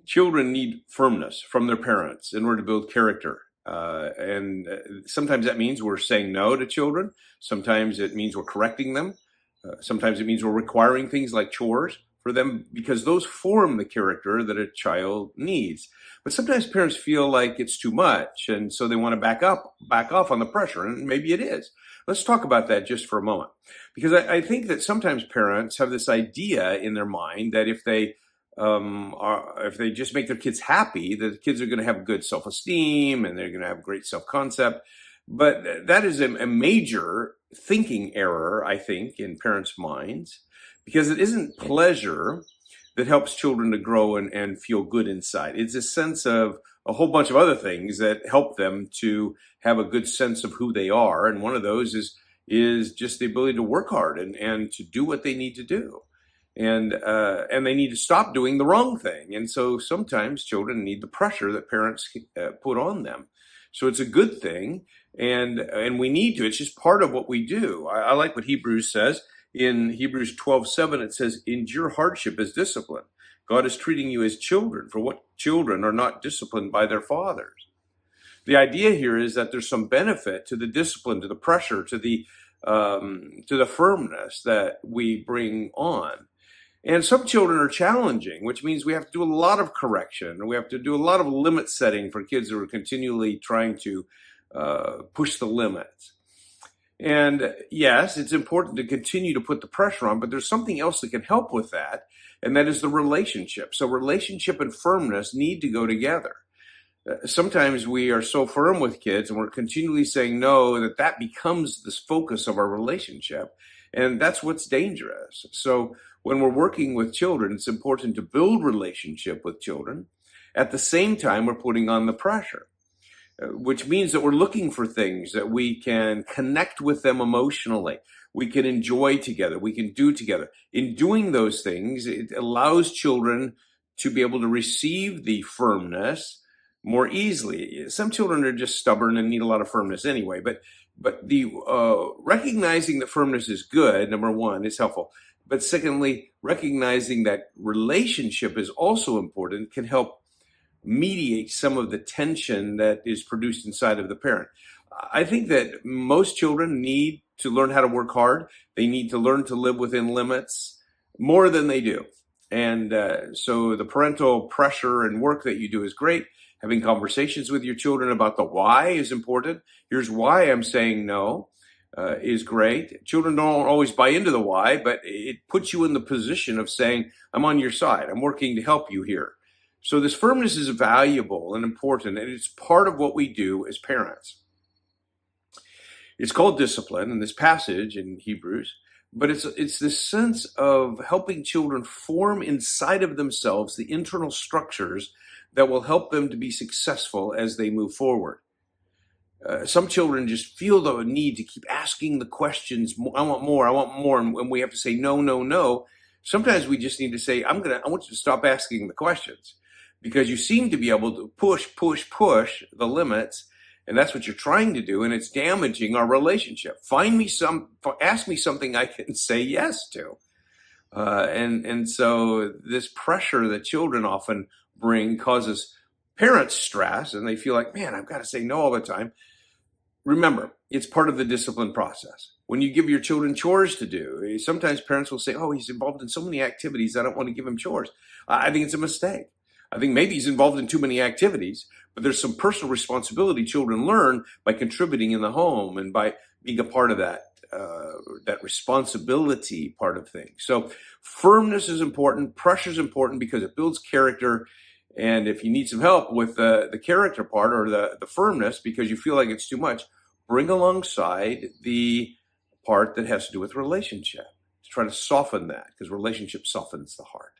Children need firmness from their parents in order to build character. And sometimes that means we're saying no to children. Sometimes it means we're correcting them. Sometimes it means we're requiring things like chores for them because those form the character that a child needs. But sometimes parents feel like it's too much, and so they want to back off on the pressure, and maybe it is. Let's talk about that just for a moment, because I think that sometimes parents have this idea in their mind that if they just make their kids happy, the kids are going to have good self-esteem and they're going to have great self-concept. But that is a major thinking error, I think, in parents' minds, because it isn't pleasure that helps children to grow and feel good inside. It's a sense of a whole bunch of other things that help them to have a good sense of who they are. And one of those is just the ability to work hard and to do what they need to do. And they need to stop doing the wrong thing. And so sometimes children need the pressure that parents put on them. So it's a good thing, and we need to. It's just part of what we do. I like what Hebrews says. In Hebrews 12:7, it says, endure hardship as discipline. God is treating you as children, for what children are not disciplined by their fathers? The idea here is that there's some benefit to the discipline, to the pressure, to the firmness that we bring on. And some children are challenging, which means we have to do a lot of correction. We have to do a lot of limit setting for kids who are continually trying to push the limits. And yes, it's important to continue to put the pressure on, but there's something else that can help with that, and that is the relationship. So relationship and firmness need to go together. Sometimes we are so firm with kids and we're continually saying no that becomes this focus of our relationship. And that's what's dangerous. So when we're working with children, it's important to build relationship with children. At the same time, we're putting on the pressure, which means that we're looking for things that we can connect with them emotionally. We can enjoy together. We can do together. In doing those things, it allows children to be able to receive the firmness more easily. Some children are just stubborn and need a lot of firmness anyway, but the recognizing that firmness is good, number one, is helpful. But secondly, recognizing that relationship is also important can help mediate some of the tension that is produced inside of the parent. I think that most children need to learn how to work hard. They need to learn to live within limits more than they do. And so the parental pressure and work that you do is great. Having conversations with your children about the why is important. Here's why I'm saying no is great. Children don't always buy into the why, but it puts you in the position of saying, I'm on your side. I'm working to help you here. So this firmness is valuable and important, and it's part of what we do as parents. It's called discipline in this passage in Hebrews, but it's this sense of helping children form inside of themselves the internal structures that will help them to be successful as they move forward. Some children just feel the need to keep asking the questions. I want more, and we have to say no, no, no. Sometimes we just need to say, I want you to stop asking the questions, because you seem to be able to push the limits, and that's what you're trying to do, and it's damaging our relationship. Ask me something I can say yes to. And so this pressure that children often bring causes parents stress, and they feel like, man, I've got to say no all the time. Remember, it's part of the discipline process. When you give your children chores to do, sometimes parents will say, oh, he's involved in so many activities, I don't want to give him chores. I think it's a mistake. I think maybe he's involved in too many activities, but there's some personal responsibility children learn by contributing in the home and by being a part of that responsibility part of things. So firmness is important. Pressure is important because it builds character. And if you need some help with the character part or the firmness because you feel like it's too much, bring alongside the part that has to do with relationship to try to soften that, because relationship softens the heart.